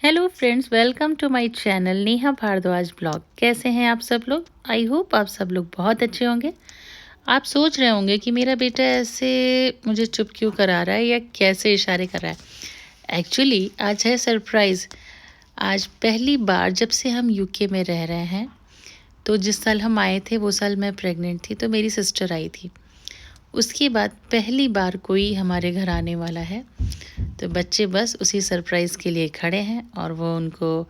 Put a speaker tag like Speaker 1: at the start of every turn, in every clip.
Speaker 1: Hello friends, welcome to my channel Neha Bhardwaj blog. कैसे हैं आप सब लोग? आई होप आप सब लोग बहुत अच्छे होंगे। आप सोच रहे होंगे कि मेरा बेटा ऐसे मुझे चुप क्यों करा रहा है या कैसे इशारे कर रहा है। एक्चुअली आज है सरप्राइज़। आज पहली बार जब से हम यूके में रह रहे हैं, तो जिस साल हम आए थे वो साल मैं प्रेग्नेंट थी, तो मेरी सिस्टर आई थी। उसके बाद पहली बार कोई हमारे घर आने वाला है, तो बच्चे बस उसी सरप्राइज़ के लिए खड़े हैं और वो उनको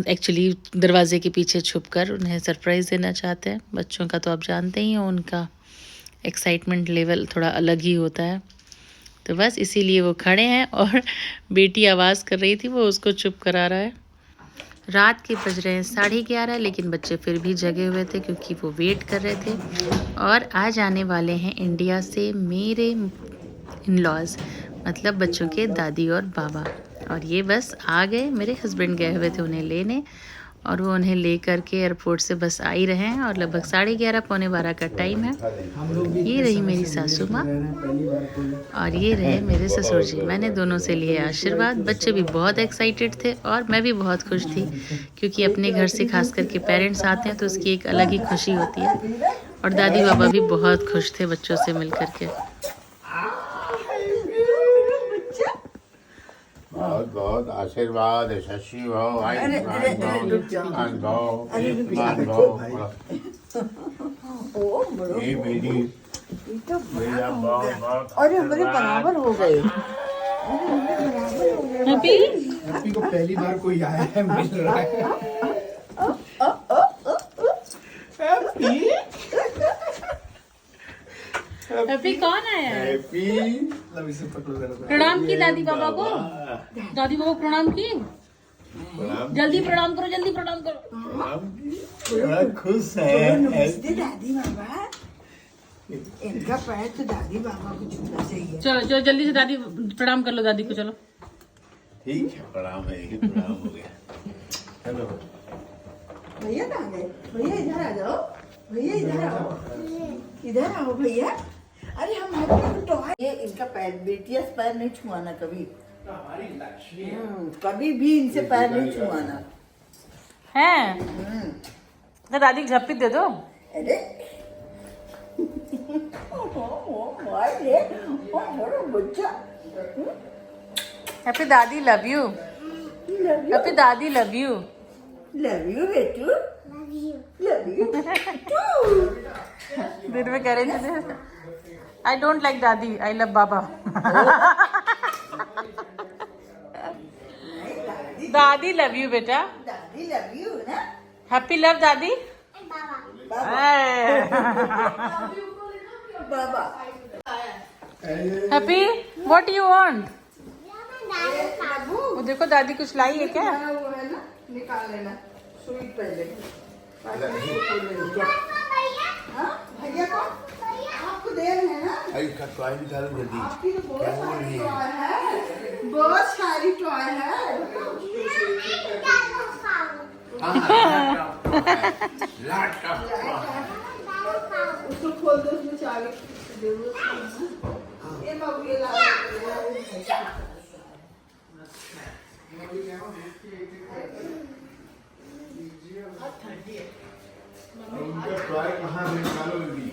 Speaker 1: एक्चुअली दरवाज़े के पीछे छुपकर उन्हें सरप्राइज़ देना चाहते हैं। बच्चों का तो आप जानते ही हो, उनका एक्साइटमेंट लेवल थोड़ा अलग ही होता है। तो बस इसीलिए वो खड़े हैं और बेटी आवाज़ कर रही थी, वो उसको चुप करा रहा है। रात के बज रहे हैं 11:30, लेकिन बच्चे फिर भी जगे हुए थे क्योंकि वो वेट कर रहे थे। और आज आने वाले हैं इंडिया से मेरे इन-लॉज़, मतलब बच्चों के दादी और बाबा। और ये बस आ गए, मेरे हस्बैंड गए हुए थे उन्हें लेने, और वो उन्हें ले करके एयरपोर्ट से बस आ ही रहे हैं। और लगभग 11:30 पौने 12 का टाइम है। ये रही मेरी सासू माँ और ये रहे मेरे ससुर जी। मैंने दोनों से लिए आशीर्वाद। बच्चे भी बहुत एक्साइटेड थे और मैं भी बहुत खुश थी, क्योंकि अपने घर से खास करके पेरेंट्स आते हैं तो उसकी एक अलग ही खुशी होती है। और दादी बाबा भी बहुत खुश थे बच्चों से मिल करके।
Speaker 2: बहुत बहुत आशीर्वाद शशि भाव ये मेरी
Speaker 3: अरे मेरे बराबर हो गए।
Speaker 1: हैप्पी
Speaker 4: हैप्पी को पहली बार कोई आया है, मिल रहा है। हैप्पी
Speaker 1: हैप्पी कौन आया है?
Speaker 2: हैप्पी
Speaker 4: लब इसे पकड़ो जरा।
Speaker 1: प्रणाम की दादी बाबा को। दादी बाबा को प्रणाम की। जल्दी प्रणाम करो, जल्दी प्रणाम करो।
Speaker 2: बड़ा खुश है।
Speaker 3: नमस्ते दादी बाबा। इनका पैर तो दादी बाबा को छूना चाहिए।
Speaker 1: चलो चलो जल्दी से दादी प्रणाम कर लो दादी को। चलो
Speaker 2: ठीक है, प्रणाम है, ये प्रणाम हो गया। हेलो
Speaker 3: भैया कहाँ गए? भैया इधर आ जाओ। भैया इधर आओ, इधर आओ भैया। अरे हम हैप्पी को टॉय। ये इनका पैर, बेटिया से पैर नहीं छुआना कभी।
Speaker 4: हमारी लक्ष्मी
Speaker 3: कभी भी इनसे पैर नहीं छुआना
Speaker 1: हैं। तो दादी को झप्पी दे दो।
Speaker 3: अरे बड़ा बच्चा।
Speaker 1: हैप्पी दादी लव यू। हैप्पी दादी लव यू।
Speaker 3: लव यू बेटू। लव यू
Speaker 1: दिन में कह रहे थे आई डोंट लाइक दादी, आई लव बाबा। दादी लव यू बेटा।
Speaker 3: दादी लव यू ना।
Speaker 1: हैप्पी लव दादी।
Speaker 3: बाबा
Speaker 1: हैप्पी व्हाट यू वांट?
Speaker 3: बाबू
Speaker 1: वो देखो दादी कुछ लाई है क्या?
Speaker 3: वो है ना, निकाल लेना सुई पहले। हाँ भैया को आपको दे रहे हैं ना।
Speaker 2: अरे इसका टॉय निकालो जल्दी।
Speaker 3: आपकी तो बहुत
Speaker 2: क्या बोल
Speaker 3: सारी
Speaker 2: रही है?
Speaker 3: टॉय है, बहुत सारी टॉय है।
Speaker 2: लैपटॉप
Speaker 3: उसको खोल दो, उसमें चाबी जरूरत नहीं है। ये बाबू ये ला
Speaker 2: उनका टॉय कहाँ है? निकालो जल्दी।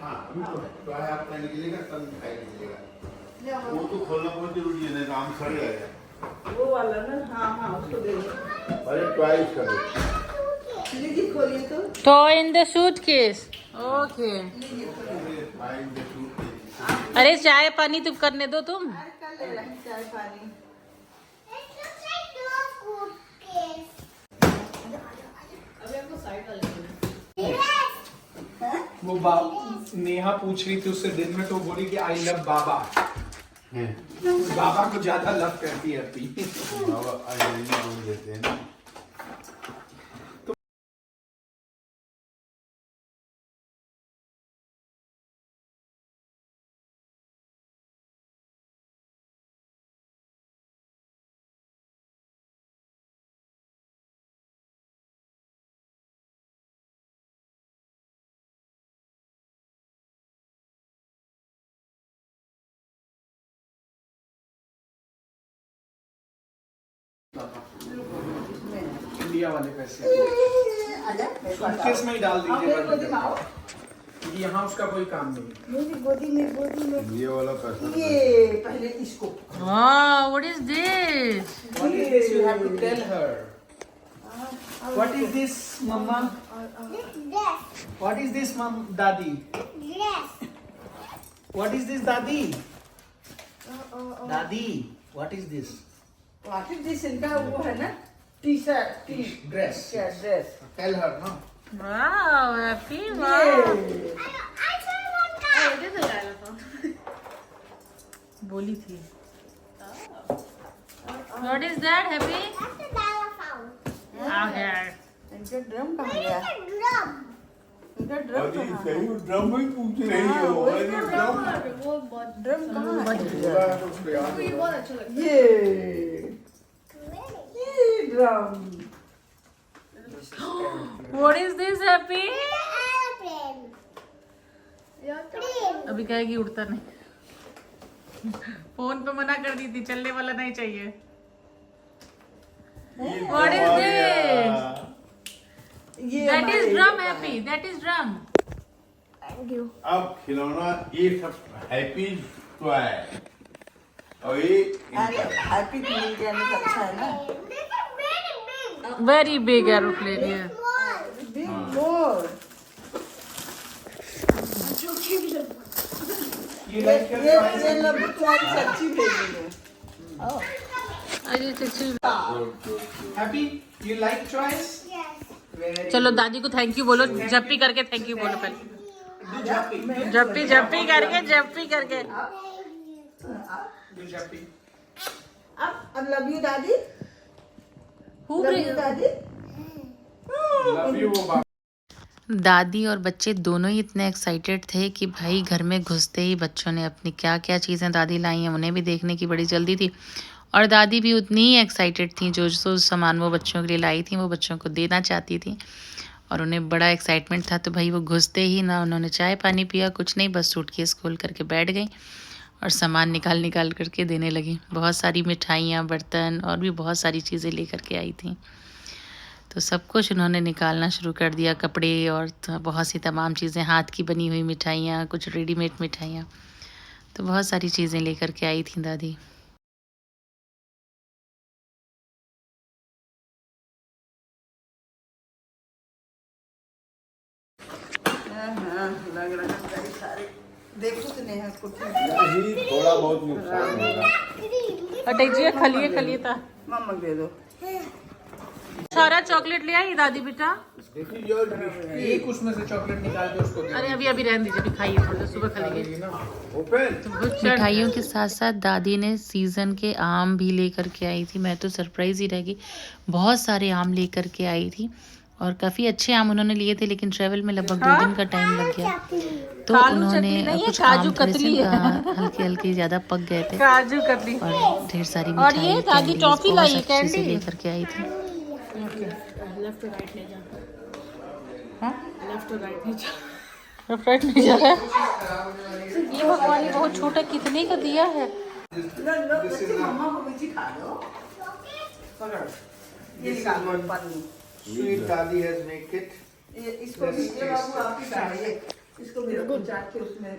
Speaker 2: हाँ, रुको, टॉय आपका निकलेगा तब दिखाई निकलेगा। वो तो खोलना बहुत जरूरी है, नहीं तो आम सड़ जाएगा।
Speaker 3: वो वाला ना। हाँ हाँ उसको दे दो।
Speaker 2: अरे टॉय इसका दो।
Speaker 3: दीदी खोलिए तो।
Speaker 1: Toy in the suitcase. Okay. अरे चाय पानी तुम करने दो तुम।
Speaker 3: कर ले रही चाय पानी।
Speaker 4: वो नेहा पूछ रही थी उससे दिन में, तो बोली कि आई लव बाबा। बाबा को ज्यादा लव करती है हैप्पी।
Speaker 2: बाबा देते हैं ना।
Speaker 4: इंडिया वाले पैसे
Speaker 3: आजा
Speaker 4: सूटकेस में ही डाल
Speaker 3: आप मेरी गोदी
Speaker 4: दीजिए
Speaker 3: में आओ।
Speaker 4: यहाँ उसका कोई काम नहीं।
Speaker 3: मेरी गोदी में
Speaker 2: ये वाला पैसा
Speaker 3: ये पहले इसको
Speaker 1: वाह, what is this?
Speaker 4: What is this? You have to tell her. What is this, mama? What is this, mom? Daddy? What is this, daddy? Daddy, what is this?
Speaker 3: वाकिफ जी इनका वो है ना T shirt T
Speaker 4: Dress.
Speaker 3: Dress
Speaker 4: Tell her, no?
Speaker 1: वाह, Happy, वाह। बोली थी। What is that, Happy? आ गया।
Speaker 3: इनका ड्रम कहाँ गया इनका ड्रम
Speaker 2: अरे
Speaker 3: कहाँ है
Speaker 2: सही ड्रम ही पूछ रही हो अरे ड्रम
Speaker 3: ड्रम कहाँ है
Speaker 2: पूरा है तो उसको याद होगा।
Speaker 3: ये drum
Speaker 1: What is this, happy? अभी कहेगी उड़ता नहीं। फोन पे मना कर दी थी, चलने वाला नहीं चाहिए। What is this?
Speaker 3: ये
Speaker 1: That is drum, happy, that is drum.
Speaker 2: अब खिलौना ये सब हैप्पी तो है और ये
Speaker 3: हैप्पी इंडिया में अच्छा है ना
Speaker 1: Very big aeroplane, yeah.
Speaker 3: Big more
Speaker 4: You like your
Speaker 3: ये
Speaker 4: toys?
Speaker 3: लोग बेचारी सच्ची भेजी है
Speaker 1: अरे चची।
Speaker 4: Happy? You like toys? Very
Speaker 1: चलो दादी को थैंक यू बोलो, जप्पी करके थैंक यू बोलो पहले।
Speaker 4: Do jumping.
Speaker 1: जप्पी जप्पी करके।
Speaker 4: Do jumping.
Speaker 3: अब लव यू दादी
Speaker 1: Who
Speaker 3: लव
Speaker 1: bring-
Speaker 3: यू दादी
Speaker 4: Love you, Boba.
Speaker 1: दादी और बच्चे दोनों ही इतने एक्साइटेड थे कि भाई घर में घुसते ही बच्चों ने अपनी क्या क्या चीज़ें दादी लाई हैं उन्हें भी देखने की बड़ी जल्दी थी। और दादी भी उतनी ही एक्साइटेड थी, जो जो सामान वो बच्चों के लिए लाई थी वो बच्चों को देना चाहती थी और उन्हें बड़ा एक्साइटमेंट था। तो भाई वो घुसते ही ना उन्होंने चाय पानी पिया, कुछ नहीं, बस सूटकेस खोल करके बैठ गई और सामान निकाल करके देने लगी। बहुत सारी मिठाइयाँ, बर्तन और भी बहुत सारी चीज़ें लेकर के आई थी। तो सब कुछ उन्होंने निकालना शुरू कर दिया, कपड़े और बहुत सी तमाम चीज़ें, हाथ की बनी हुई मिठाइयाँ, कुछ रेडीमेड मिठाइयाँ, तो बहुत सारी चीज़ें लेकर के आई थी दादी।
Speaker 3: हाँ लग रहा है कई सारे देखो तो नहीं है कुछ
Speaker 2: नहीं थोड़ा बहुत नुकसान होगा
Speaker 1: अटैचिए खलिए था।
Speaker 3: मम्मा दे दो
Speaker 1: सारा चॉकलेट ले आई दादी बेटा।
Speaker 4: एक उसमें से चॉकलेट निकाल के उसको दे
Speaker 1: अरे अभी रहने दीजिए, अभी खाइए, थोड़ा सा सुबह खा लेंगे।
Speaker 4: ना।
Speaker 2: ओपन
Speaker 1: मिठाइयों के साथ साथ दादी ने सीज़न के आम भी लेकर के आई थी। मैं तो सरप्राइज ही रह गई, बहुत सारे आम लेकर के आई थी और काफ़ी अच्छे आम उन्होंने लिए थे, लेकिन ट्रैवल में लगभग 2 दिन का टाइम लग गया तो उन्होंने कुछ आम थोड़े से हल्के हल्के ज़्यादा पक गए थे
Speaker 3: काजू कतली
Speaker 1: और ढेर सारी
Speaker 3: और ये
Speaker 1: मिठाई
Speaker 3: दादी
Speaker 1: कैंडीज
Speaker 3: टॉफी
Speaker 1: बहुत
Speaker 3: लाई है,
Speaker 1: अच्छे से
Speaker 3: कैंडी।
Speaker 1: लेकर के आई थी। लेफ्ट राइट नहीं जा रहा है ये भगवान, ये बहुत छोटा, कितने का दिया है?
Speaker 3: मम्मा को भी खा दो पकड़ो ये निकालो पन्नी
Speaker 2: स्वीट दादी हैज मेक इट
Speaker 3: ये इसको भी ये बाबू आप ही खाइए इसको भी रखो चाट के उसमें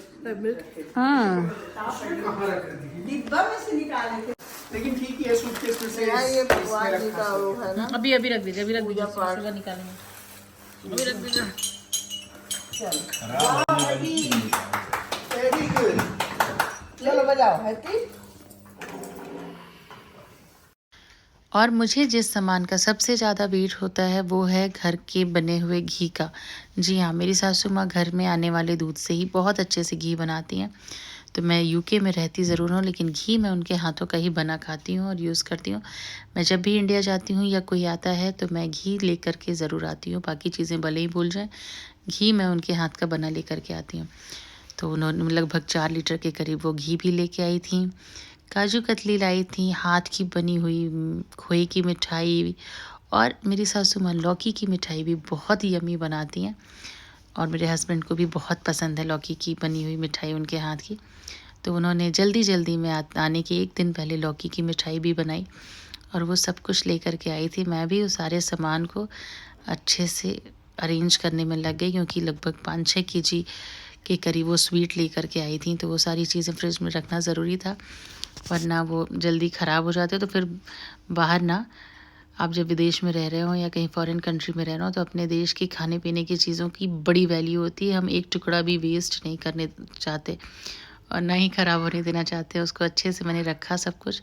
Speaker 1: हाँ
Speaker 4: कहाँ रख रही थी?
Speaker 3: डिब्बा में से निकाले थे
Speaker 4: लेकिन ठीक है, सूटकेस में से
Speaker 3: यार ये
Speaker 4: इसमें
Speaker 3: भगवान जी
Speaker 4: रखा
Speaker 3: का वो है ना
Speaker 1: अभी रख दीजिए,
Speaker 3: पूजा पाठ।
Speaker 1: सुबह निकालेंगे। अभी रख दीजिए।
Speaker 3: चलो
Speaker 2: खराब होने वाली चीज़ है।
Speaker 3: वेरी गुड चलो बजाओ हैप्पी
Speaker 1: और मुझे जिस सामान का सबसे ज़्यादा वेट होता है वो है घर के बने हुए घी का। जी हाँ, मेरी सासू माँ घर में आने वाले दूध से ही बहुत अच्छे से घी बनाती हैं। तो मैं यूके में रहती ज़रूर हूँ, लेकिन घी मैं उनके हाथों का ही बना खाती हूँ और यूज़ करती हूँ। मैं जब भी इंडिया जाती हूँ या कोई आता है तो मैं घी लेकर के ज़रूर आती हूँ, बाकी चीज़ें भले ही भूल जाएँ, घी मैं उनके हाथ का बना लेकर के आती हूँ। तो उन्होंने लगभग 4 लीटर के करीब वो घी भी लेके आई थी। काजू कतली लाई थी, हाथ की बनी हुई खोए की मिठाई, और मेरी सासू माँ लौकी की मिठाई भी बहुत यम्मी बनाती हैं और मेरे हस्बैंड को भी बहुत पसंद है लौकी की बनी हुई मिठाई उनके हाथ की। तो उन्होंने जल्दी में आने के 1 दिन पहले लौकी की मिठाई भी बनाई और वो सब कुछ लेकर के आई थी। मैं भी उस सारे सामान को अच्छे से अरेंज करने में लग गई, क्योंकि लगभग 5-6 केजी के करीब वो स्वीट लेकर के आई थी। तो वो सारी चीज़ें फ्रिज में रखना ज़रूरी था, वरना वो जल्दी ख़राब हो जाते। तो फिर बाहर ना, आप जब विदेश में रह रहे हो या कहीं फॉरेन कंट्री में रह रहे हो, तो अपने देश की खाने पीने की चीज़ों की बड़ी वैल्यू होती है। हम एक टुकड़ा भी वेस्ट नहीं करने चाहते और ना ही ख़राब होने देना चाहते। उसको अच्छे से मैंने रखा सब कुछ,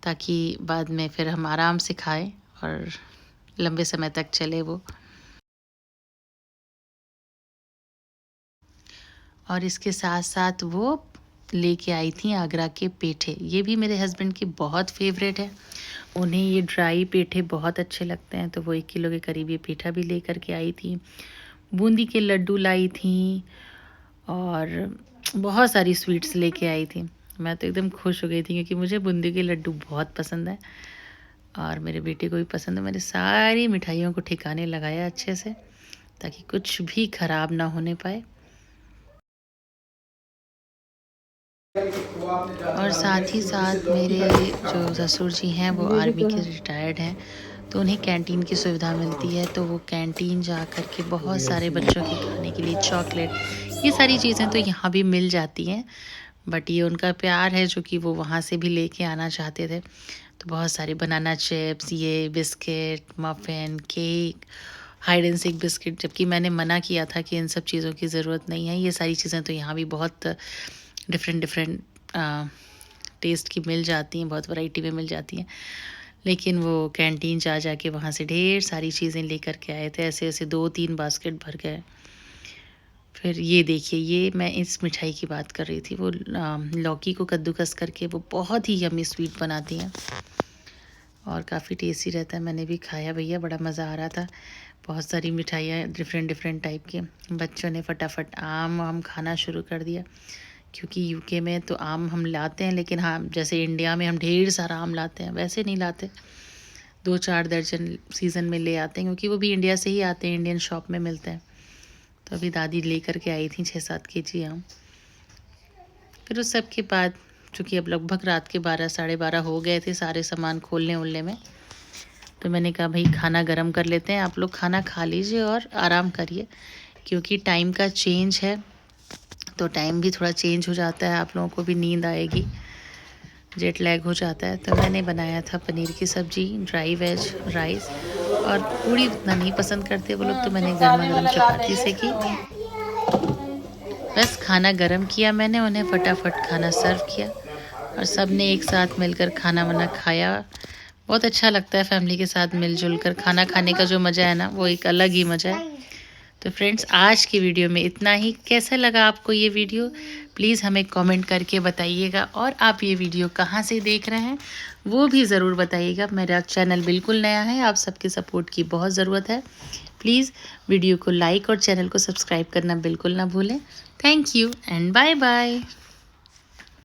Speaker 1: ताकि बाद में फिर हम आराम से खाएं और लंबे समय तक चले वो। और इसके साथ साथ वो लेके आई थी आगरा के पेठे। ये भी मेरे हस्बैंड की बहुत फेवरेट है, उन्हें ये ड्राई पेठे बहुत अच्छे लगते हैं। तो वो 1 किलो के करीब ये पेठा भी लेकर के आई थी। बूंदी के लड्डू लाई थी और बहुत सारी स्वीट्स लेके आई थी। मैं तो एकदम खुश हो गई थी, क्योंकि मुझे बूंदी के लड्डू बहुत पसंद है और मेरे बेटे को भी पसंद है। मैंने सारी मिठाइयों को ठिकाने लगाया अच्छे से, ताकि कुछ भी ख़राब ना होने पाए। और साथ ही साथ मेरे जो ससुर जी हैं वो आर्मी के रिटायर्ड हैं, तो उन्हें कैंटीन की सुविधा मिलती है। तो वो कैंटीन जा कर के बहुत सारे बच्चों के खाने के लिए चॉकलेट, ये सारी चीज़ें तो यहाँ भी मिल जाती हैं, बट ये उनका प्यार है जो कि वो वहाँ से भी लेके आना चाहते थे। तो बहुत सारे बनाना चिप्स, ये biscuit, muffin, cake, hide and seek biscuit, जबकि मैंने मना किया था कि इन सब चीज़ों की ज़रूरत नहीं है। ये सारी चीज़ें तो यहाँ भी बहुत डिफरेंट टेस्ट की मिल जाती हैं, बहुत वैरायटी में मिल जाती हैं। लेकिन वो कैंटीन जा के वहाँ से ढेर सारी चीज़ें लेकर के आए थे। ऐसे 2-3 बास्केट भर गए। फिर ये देखिए, ये मैं इस मिठाई की बात कर रही थी। वो लौकी को कद्दूकस करके वो बहुत ही यम्मी स्वीट बनाती हैं और काफ़ी टेस्टी रहता है। मैंने भी खाया भैया, बड़ा मज़ा आ रहा था। बहुत सारी मिठाइयाँ डिफरेंट टाइप की। बच्चों ने फटाफट आम खाना शुरू कर दिया, क्योंकि यूके में तो आम हम लाते हैं, लेकिन हाँ, जैसे इंडिया में हम ढेर सारा आम लाते हैं वैसे नहीं लाते। 2-4 दर्जन सीज़न में ले आते हैं, क्योंकि वो भी इंडिया से ही आते हैं, इंडियन शॉप में मिलते हैं। तो अभी दादी लेकर के आई थी 6-7 केजी आम। फिर उस सब के बाद, चूँकि अब लगभग रात के 12-12:30 हो गए थे सारे सामान खोलने ओलने में, तो मैंने कहा भाई खाना गर्म कर लेते हैं, आप लोग खाना खा लीजिए और आराम करिए, क्योंकि टाइम का चेंज है। तो टाइम भी थोड़ा चेंज हो जाता है, आप लोगों को भी नींद आएगी, जेट लैग हो जाता है। तो मैंने बनाया था पनीर की सब्ज़ी, ड्राई वेज राइस, और पूड़ी उतना नहीं पसंद करते वो लोग, तो मैंने गर्मा गर्म चपाती सेकी। बस खाना गर्म किया मैंने, उन्हें फटाफट खाना सर्व किया और सब ने एक साथ मिलकर खाना वाना खाया। बहुत अच्छा लगता है फैमिली के साथ मिलजुल कर खाना खाने का जो मज़ा है ना, वो एक अलग ही मज़ा है। तो फ्रेंड्स, आज की वीडियो में इतना ही। कैसा लगा आपको ये वीडियो, प्लीज़ हमें कमेंट करके बताइएगा। और आप ये वीडियो कहाँ से देख रहे हैं वो भी ज़रूर बताइएगा। मेरा चैनल बिल्कुल नया है, आप सबके सपोर्ट की बहुत ज़रूरत है। प्लीज़ वीडियो को लाइक और चैनल को सब्सक्राइब करना बिल्कुल ना भूलें। Thank you and bye bye.